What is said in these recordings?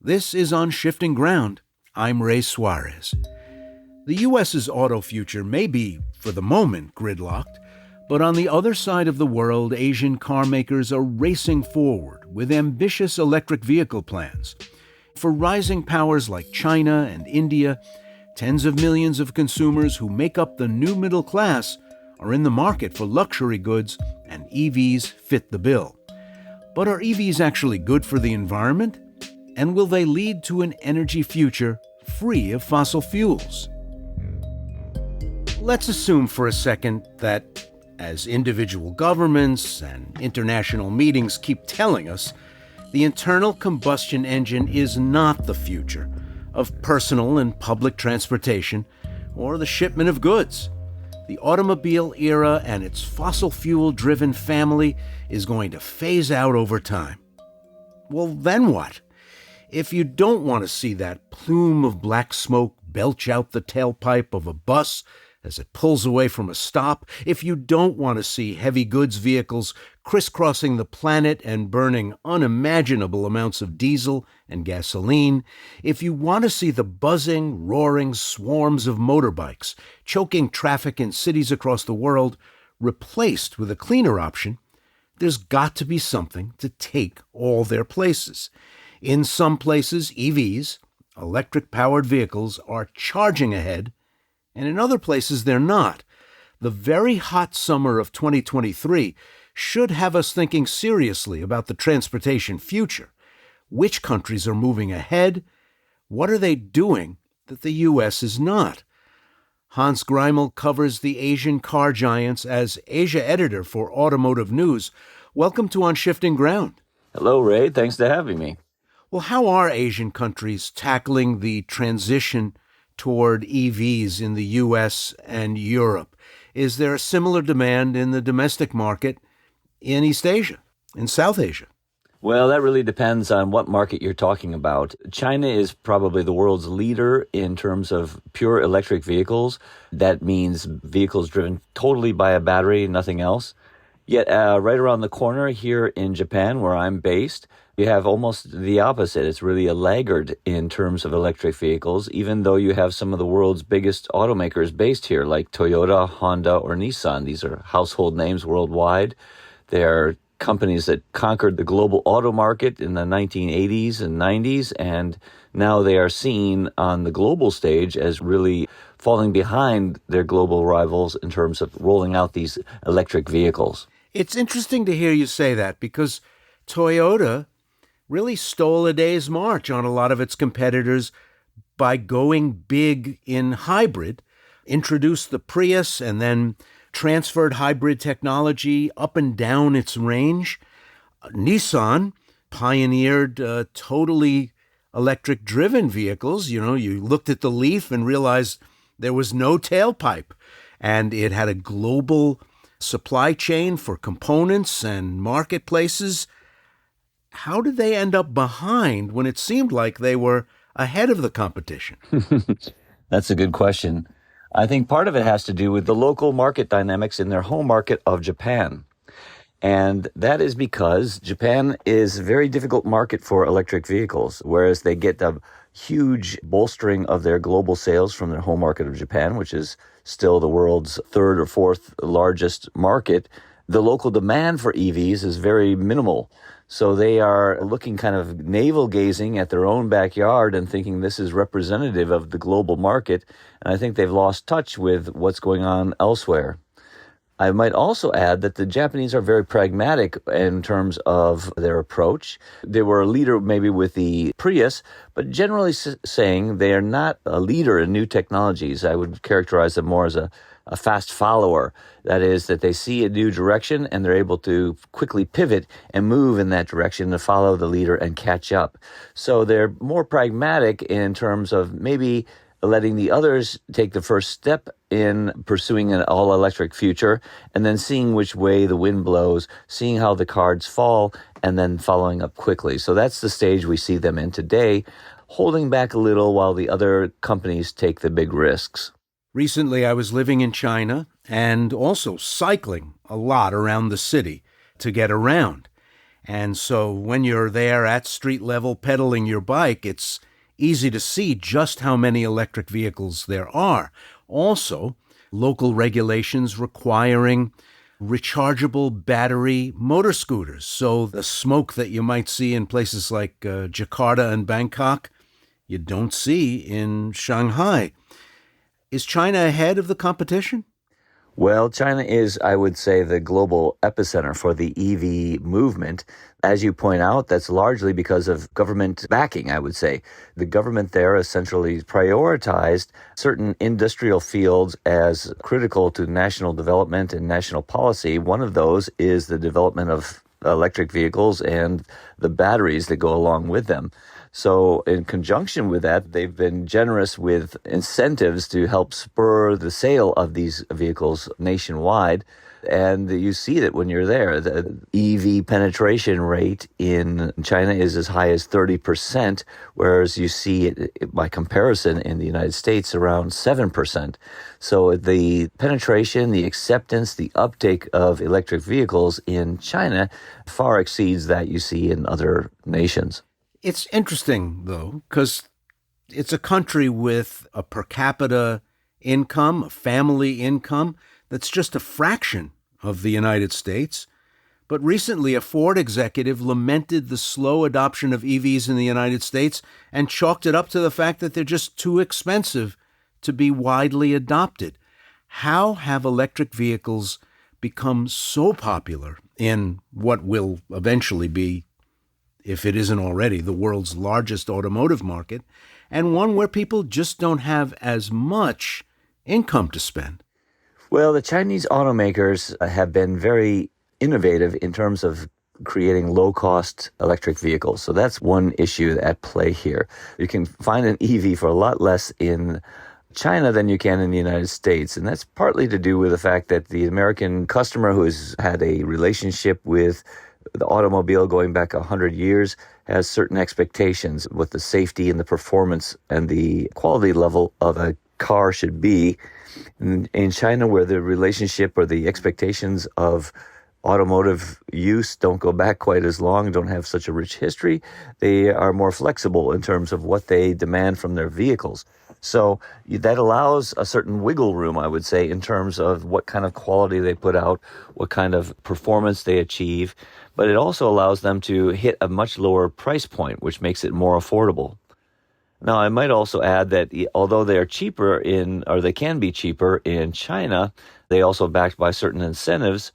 This is On Shifting Ground. I'm Ray Suarez. The U.S.'s auto future may be, for the moment, gridlocked, but on the other side of the world, Asian car makers are racing forward with ambitious electric vehicle plans. For rising powers like China and India, tens of millions of consumers who make up the new middle class are in the market for luxury goods, and EVs fit the bill. But are EVs actually good for the environment? And will they lead to an energy future free of fossil fuels? Let's assume for a second that, as individual governments and international meetings keep telling us, the internal combustion engine is not the future of personal and public transportation or the shipment of goods. The automobile era and its fossil fuel-driven family is going to phase out over time. Well, then what? If you don't want to see that plume of black smoke belch out the tailpipe of a bus as it pulls away from a stop, if you don't want to see heavy goods vehicles crisscrossing the planet and burning unimaginable amounts of diesel and gasoline, if you want to see the buzzing, roaring swarms of motorbikes choking traffic in cities across the world replaced with a cleaner option, there's got to be something to take all their places. In some places, EVs, electric-powered vehicles, are charging ahead, and in other places they're not. The very hot summer of 2023 should have us thinking seriously about the transportation future. Which countries are moving ahead? What are they doing that the U.S. is not? Hans Greimel covers the Asian car giants as Asia editor for Automotive News. Welcome to On Shifting Ground. Hello, Ray. Thanks for having me. Well, how are Asian countries tackling the transition toward EVs in the U.S. and Europe? Is there a similar demand in the domestic market in East Asia, in South Asia? Well, that really depends on what market you're talking about. China is probably the world's leader in terms of pure electric vehicles. That means vehicles driven totally by a battery, nothing else. Yet right around the corner here in Japan, where I'm based, you have almost the opposite. It's really a laggard in terms of electric vehicles, even though you have some of the world's biggest automakers based here, like Toyota, Honda, or Nissan. These are household names worldwide. They are companies that conquered the global auto market in the 1980s and 90s, and now they are seen on the global stage as really falling behind their global rivals in terms of rolling out these electric vehicles. It's interesting to hear you say that because Toyota really stole a day's march on a lot of its competitors by going big in hybrid, introduced the Prius and then transferred hybrid technology up and down its range. Nissan pioneered totally electric-driven vehicles. You know, you looked at the Leaf and realized there was no tailpipe, and it had a global supply chain for components and marketplaces. How did they end up behind when it seemed like they were ahead of the competition? That's a good question. I think part of it has to do with the local market dynamics in their home market of Japan. And that is because Japan is a very difficult market for electric vehicles, whereas they get a huge bolstering of their global sales from their home market of Japan, which is still the world's third or fourth largest market. The local demand for EVs is very minimal. So they are looking kind of navel-gazing at their own backyard and thinking this is representative of the global market. And I think they've lost touch with what's going on elsewhere. I might also add that the Japanese are very pragmatic in terms of their approach. They were a leader maybe with the Prius, but generally saying they are not a leader in new technologies. I would characterize them more as a fast follower. That is, that they see a new direction and they're able to quickly pivot and move in that direction to follow the leader and catch up. So they're more pragmatic in terms of maybe letting the others take the first step in pursuing an all-electric future, and then seeing which way the wind blows, seeing how the cards fall, and then following up quickly. So that's the stage we see them in today, holding back a little while the other companies take the big risks. Recently, I was living in China and also cycling a lot around the city to get around. And so when you're there at street level pedaling your bike, it's easy to see just how many electric vehicles there are. Also, local regulations requiring rechargeable battery motor scooters. So the smoke that you might see in places like Jakarta and Bangkok, you don't see in Shanghai. Is China ahead of the competition? Well, China is, I would say, the global epicenter for the EV movement. As you point out, that's largely because of government backing, I would say. The government there essentially prioritized certain industrial fields as critical to national development and national policy. One of those is the development of electric vehicles and the batteries that go along with them. So in conjunction with that, they've been generous with incentives to help spur the sale of these vehicles nationwide. And you see that when you're there, the EV penetration rate in China is as high as 30%, whereas you see it by comparison in the United States around 7%. So the penetration, the acceptance, the uptake of electric vehicles in China far exceeds that you see in other nations. It's interesting, though, because it's a country with a per capita income, a family income, that's just a fraction of the United States. But recently, a Ford executive lamented the slow adoption of EVs in the United States and chalked it up to the fact that they're just too expensive to be widely adopted. How have electric vehicles become so popular in what will eventually be, if it isn't already, the world's largest automotive market, and one where people just don't have as much income to spend? Well, the Chinese automakers have been very innovative in terms of creating low-cost electric vehicles. So that's one issue at play here. You can find an EV for a lot less in China than you can in the United States. And that's partly to do with the fact that the American customer who has had a relationship with the automobile going back 100 years has certain expectations what the safety and the performance and the quality level of a car should be. In China, where the relationship or the expectations of automotive use don't go back quite as long, don't have such a rich history, they are more flexible in terms of what they demand from their vehicles. So that allows a certain wiggle room, I would say, in terms of what kind of quality they put out, what kind of performance they achieve. But it also allows them to hit a much lower price point, which makes it more affordable. Now, I might also add that although they are cheaper they can be cheaper in China, they also backed by certain incentives.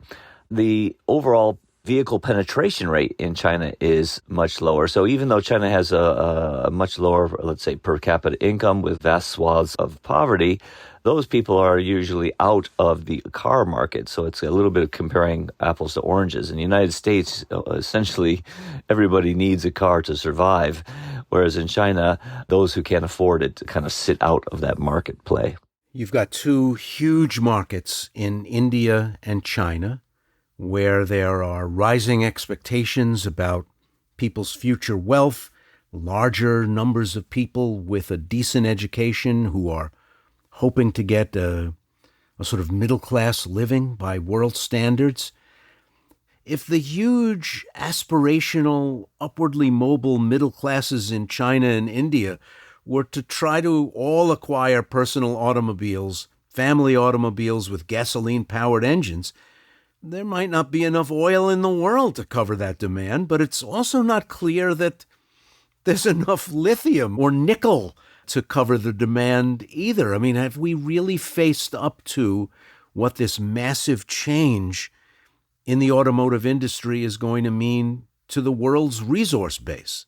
The overall vehicle penetration rate in China is much lower. So even though China has a much lower, let's say, per capita income with vast swaths of poverty, those people are usually out of the car market. So it's a little bit of comparing apples to oranges. In the United States, essentially, everybody needs a car to survive. Whereas in China, those who can't afford it kind of sit out of that market play. You've got two huge markets in India and China, where there are rising expectations about people's future wealth, larger numbers of people with a decent education who are hoping to get a sort of middle-class living by world standards. If the huge, aspirational, upwardly mobile middle classes in China and India were to try to all acquire personal automobiles, family automobiles with gasoline-powered engines, there might not be enough oil in the world to cover that demand, but it's also not clear that there's enough lithium or nickel to cover the demand either. I mean, have we really faced up to what this massive change in the automotive industry is going to mean to the world's resource base?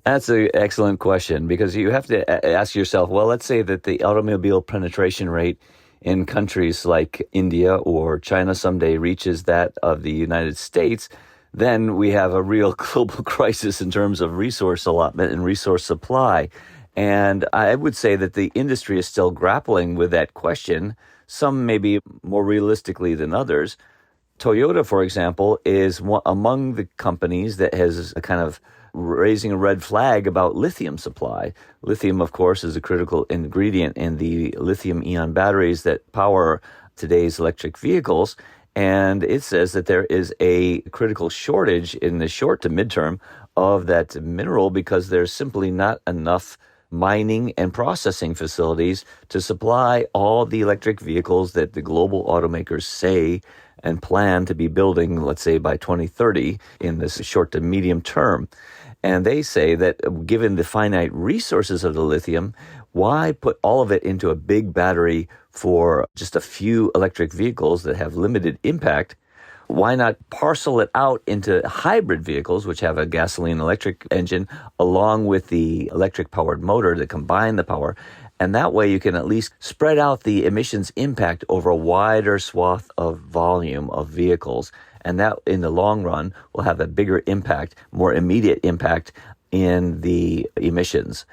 That's an excellent question, because you have to ask yourself, well, let's say that the automobile penetration rate in countries like India or China someday reaches that of the United States, then we have a real global crisis in terms of resource allotment and resource supply. And I would say that the industry is still grappling with that question, some maybe more realistically than others. Toyota, for example, is among the companies that has a kind of raising a red flag about lithium supply. Lithium, of course, is a critical ingredient in the lithium-ion batteries that power today's electric vehicles. And it says that there is a critical shortage in the short to midterm of that mineral because there's simply not enough mining and processing facilities to supply all the electric vehicles that the global automakers say and plan to be building, let's say by 2030 in this short to medium term. And they say that given the finite resources of the lithium, why put all of it into a big battery for just a few electric vehicles that have limited impact? Why not parcel it out into hybrid vehicles, which have a gasoline electric engine, along with the electric powered motor that combine the power? And that way you can at least spread out the emissions impact over a wider swath of volume of vehicles. And that, in the long run, will have a bigger impact, more immediate impact in the emissions.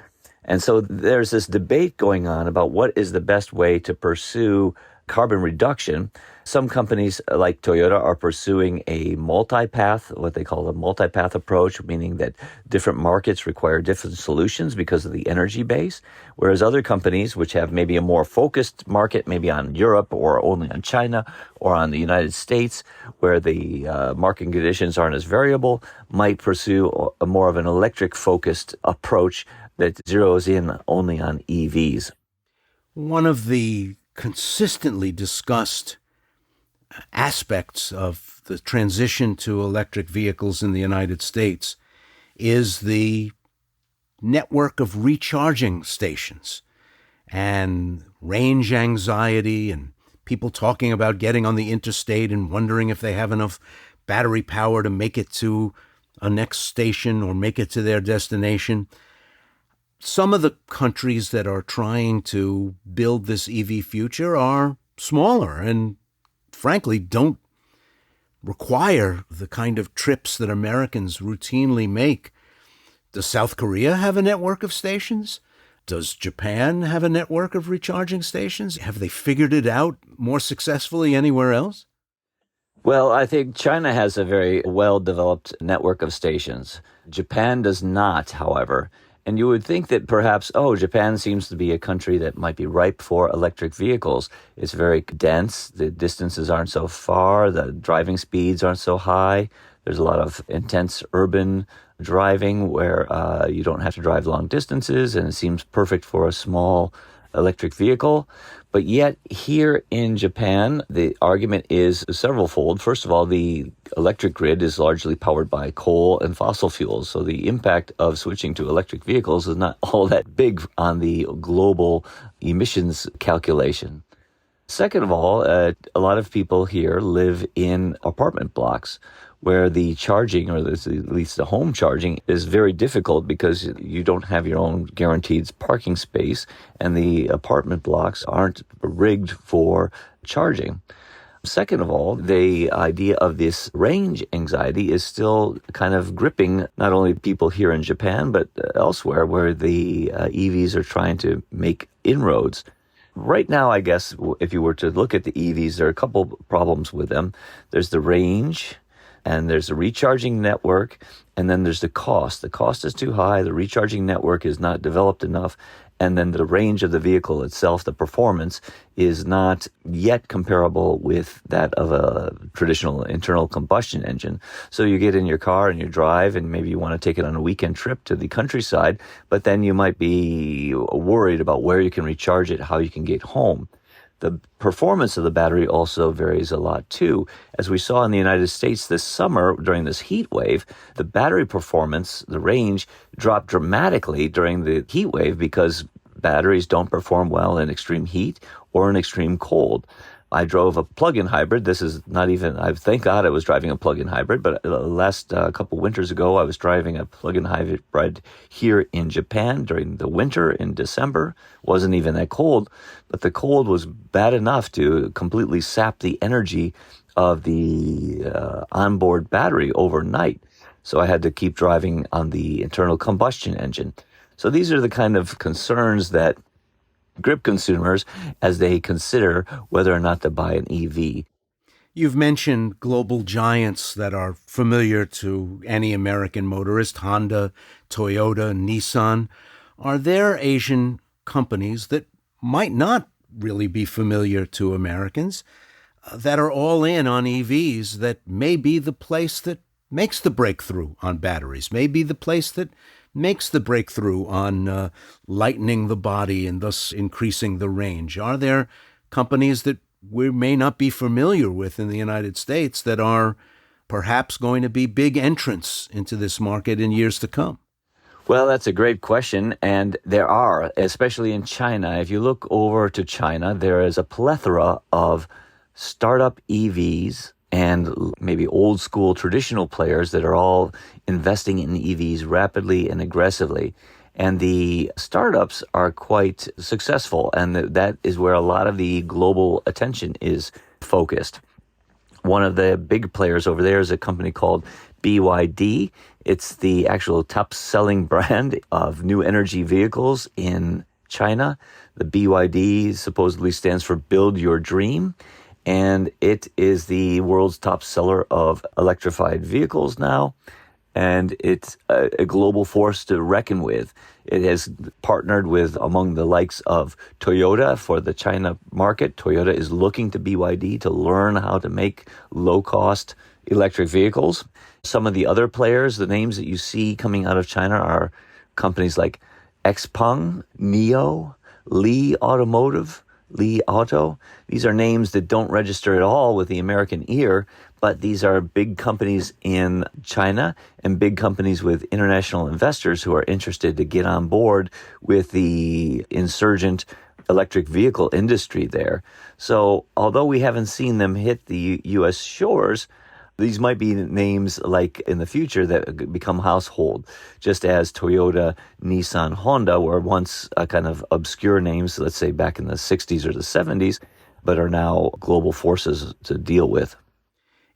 And so there's this debate going on about what is the best way to pursue carbon reduction. Some companies like Toyota are pursuing a multi-path, what they call a multi-path approach, meaning that different markets require different solutions because of the energy base, whereas other companies, which have maybe a more focused market, maybe on Europe or only on China or on the United States, where the market conditions aren't as variable, might pursue a more of an electric-focused approach that zeroes in only on EVs. One of the consistently discussed aspects of the transition to electric vehicles in the United States is the network of recharging stations and range anxiety and people talking about getting on the interstate and wondering if they have enough battery power to make it to a next station or make it to their destination. Some of the countries that are trying to build this EV future are smaller and frankly don't require the kind of trips that Americans routinely make. Does South Korea have a network of stations? Does Japan have a network of recharging stations? Have they figured it out more successfully anywhere else? Well, I think China has a very well-developed network of stations. Japan does not, however. And you would think that perhaps, Japan seems to be a country that might be ripe for electric vehicles. It's very dense. The distances aren't so far. The driving speeds aren't so high. There's a lot of intense urban driving where you don't have to drive long distances, and it seems perfect for a small electric vehicle. But yet here in Japan, the argument is severalfold. First of all, the electric grid is largely powered by coal and fossil fuels. So the impact of switching to electric vehicles is not all that big on the global emissions calculation. Second of all, a lot of people here live in apartment blocks where the charging, or at least the home charging, is very difficult because you don't have your own guaranteed parking space and the apartment blocks aren't rigged for charging. Second of all, the idea of this range anxiety is still kind of gripping not only people here in Japan, but elsewhere where the EVs are trying to make inroads. Right now, I guess, if you were to look at the EVs, there are a couple problems with them. There's the range, and there's a recharging network, and then there's the cost. The cost is too high, the recharging network is not developed enough, and then the range of the vehicle itself, the performance, is not yet comparable with that of a traditional internal combustion engine. So you get in your car and you drive, and maybe you want to take it on a weekend trip to the countryside, but then you might be worried about where you can recharge it, how you can get home. The performance of the battery also varies a lot too. As we saw in the United States this summer during this heat wave, the battery performance, the range, dropped dramatically during the heat wave because batteries don't perform well in extreme heat or in extreme cold. I drove a plug-in hybrid. This is not even, thank God I was driving a plug-in hybrid, but last couple winters ago, I was driving a plug-in hybrid here in Japan during the winter in December. Wasn't even that cold, but the cold was bad enough to completely sap the energy of the onboard battery overnight. So I had to keep driving on the internal combustion engine. So these are the kind of concerns that grip consumers as they consider whether or not to buy an EV. You've mentioned global giants that are familiar to any American motorist, Honda, Toyota, Nissan. Are there Asian companies that might not really be familiar to Americans? that are all in on EVs that may be the place that makes the breakthrough on batteries, may be the place that makes the breakthrough on lightening the body and thus increasing the range? Are there companies that we may not be familiar with in the United States that are perhaps going to be big entrants into this market in years to come? Well, that's a great question, and there are, especially in China. If you look over to China, there is a plethora of startup EVs and maybe old school traditional players that are all investing in EVs rapidly and aggressively. And the startups are quite successful, and that is where a lot of the global attention is focused. One of the big players over there is a company called BYD. It's the actual top-selling brand of new energy vehicles in China. The BYD supposedly stands for Build Your Dream, and it is the world's top seller of electrified vehicles now, and it's a global force to reckon with. It has partnered with among the likes of Toyota for the China market. Toyota is looking to BYD to learn how to make low-cost electric vehicles. Some of the other players, the names that you see coming out of China are companies like Xpeng, NIO, Li Automotive, Li Auto. These are names that don't register at all with the American ear, but these are big companies in China and big companies with international investors who are interested to get on board with the insurgent electric vehicle industry there. So although we haven't seen them hit the U.S. shores, these might be names like in the future that become household, just as Toyota, Nissan, Honda were once kind of obscure names, let's say back in the 60s or the 70s, but are now global forces to deal with.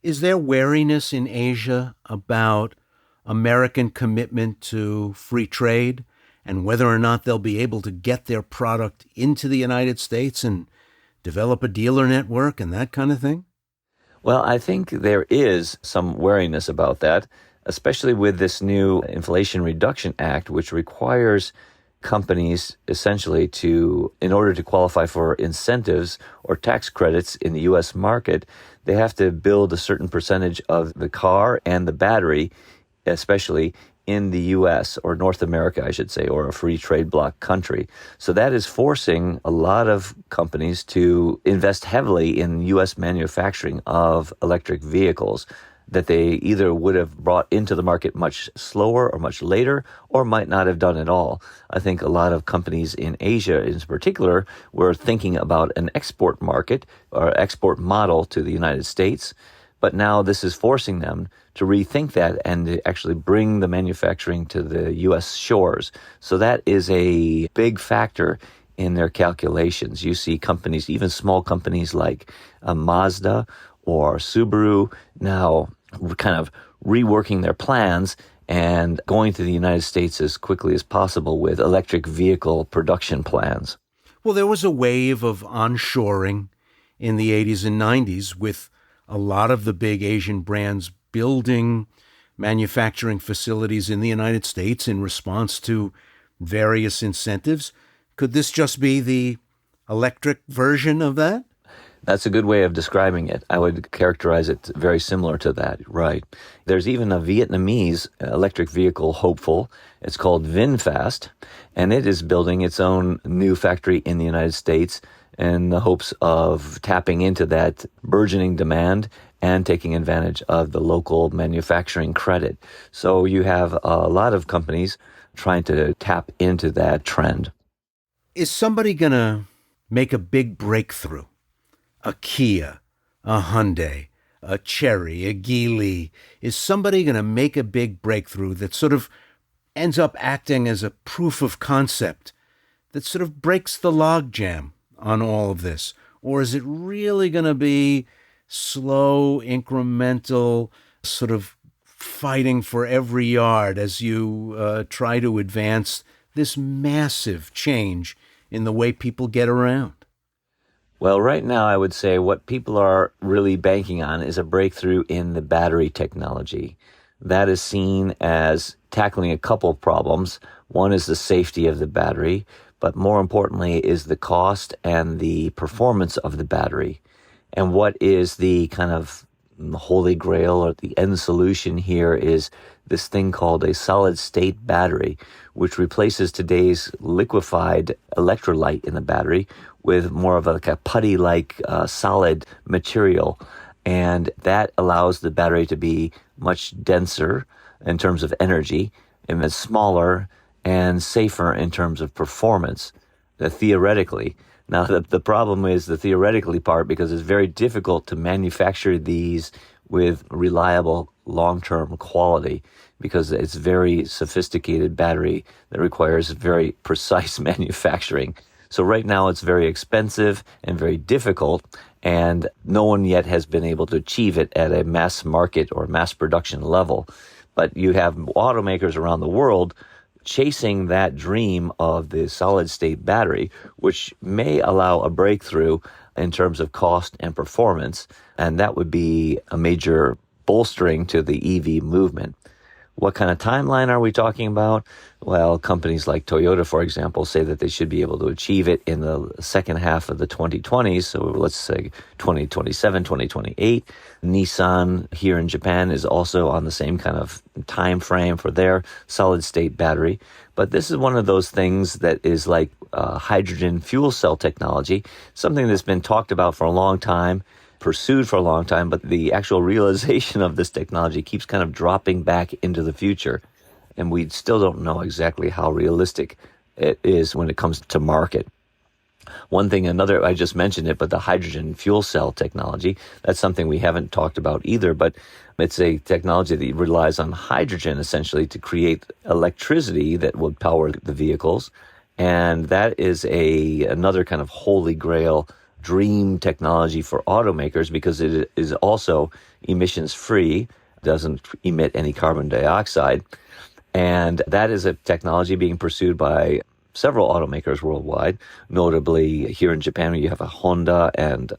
Is there wariness in Asia about American commitment to free trade and whether or not they'll be able to get their product into the United States and develop a dealer network and that kind of thing? Well, I think there is some wariness about that, especially with this new Inflation Reduction Act, which requires companies essentially to, in order to qualify for incentives or tax credits in the U.S. market, they have to build a certain percentage of the car and the battery, especially in the U.S. or North America, I should say, or a free trade bloc country. So that is forcing a lot of companies to invest heavily in U.S. manufacturing of electric vehicles that they either would have brought into the market much slower or much later, or might not have done at all. I think a lot of companies in Asia in particular were thinking about an export market or export model to the United States. But now this is forcing them to rethink that and to actually bring the manufacturing to the U.S. shores. So that is a big factor in their calculations. You see companies, even small companies like Mazda or Subaru, now kind of reworking their plans and going to the United States as quickly as possible with electric vehicle production plans. Well, there was a wave of onshoring in the 80s and 90s with a lot of the big Asian brands building manufacturing facilities in the United States in response to various incentives. Could this just be the electric version of that? That's a good way of describing it. I would characterize it very similar to that, right? There's even a Vietnamese electric vehicle hopeful. It's called VinFast, and it is building its own new factory in the United States in the hopes of tapping into that burgeoning demand and taking advantage of the local manufacturing credit. So you have a lot of companies trying to tap into that trend. Is somebody going to make a big breakthrough? A Kia, a Hyundai, a Chery, a Geely? Is somebody going to make a big breakthrough that sort of ends up acting as a proof of concept that sort of breaks the logjam on all of this? Or is it really going to be slow, incremental, sort of fighting for every yard as you try to advance this massive change in the way people get around? Well, right now, I would say what people are really banking on is a breakthrough in the battery technology. That is seen as tackling a couple of problems. One is the safety of the battery, but more importantly is the cost and the performance of the battery. And what is the kind of holy grail or the end solution here is this thing called a solid-state battery, which replaces today's liquefied electrolyte in the battery with more of like a putty-like solid material. And that allows the battery to be much denser in terms of energy, and it's smaller and safer in terms of performance, theoretically. Now, the problem is the theoretically part, because it's very difficult to manufacture these with reliable long-term quality, because it's very sophisticated battery that requires very precise manufacturing. So right now it's very expensive and very difficult, and no one yet has been able to achieve it at a mass market or mass production level. But you have automakers around the world chasing that dream of the solid-state battery, which may allow a breakthrough in terms of cost and performance, and that would be a major bolstering to the EV movement. What kind of timeline are we talking about? Well, companies like Toyota, for example, say that they should be able to achieve it in the second half of the 2020s. So let's say 2027, 2028. Nissan here in Japan is also on the same kind of time frame for their solid-state battery. But this is one of those things that is like hydrogen fuel cell technology, something that's been talked about for a long time, pursued for a long time, but the actual realization of this technology keeps kind of dropping back into the future. And we still don't know exactly how realistic it is when it comes to market. One thing, I just mentioned it, but the hydrogen fuel cell technology, that's something we haven't talked about either, but it's a technology that relies on hydrogen essentially to create electricity that would power the vehicles. And that is another kind of holy grail dream technology for automakers, because it is also emissions free, doesn't emit any carbon dioxide. And that is a technology being pursued by several automakers worldwide, notably here in Japan, you have a Honda and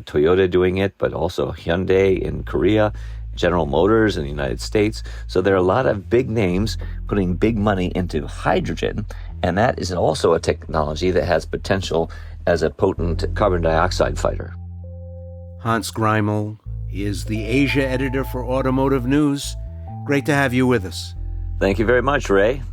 Toyota doing it, but also Hyundai in Korea, General Motors in the United States. So there are a lot of big names putting big money into hydrogen, and that is also a technology that has potential as a potent carbon dioxide fighter. Hans Greimel is the Asia editor for Automotive News. Great to have you with us. Thank you very much, Ray.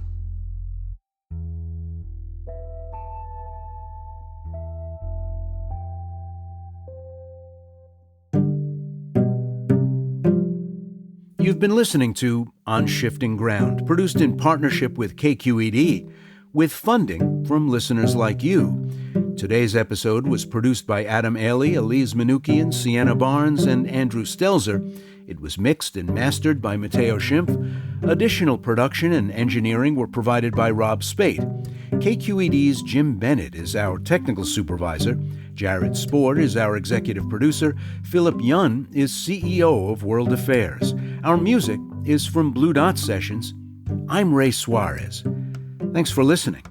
You've been listening to On Shifting Ground, produced in partnership with KQED, with funding from listeners like you. Today's episode was produced by Adam Ailey, Elise Manukian, Sienna Barnes, and Andrew Stelzer. It was mixed and mastered by Matteo Schimpf. Additional production and engineering were provided by Rob Spate. KQED's Jim Bennett is our technical supervisor. Jared Sport is our executive producer. Philip Yun is CEO of World Affairs. Our music is from Blue Dot Sessions. I'm Ray Suarez. Thanks for listening.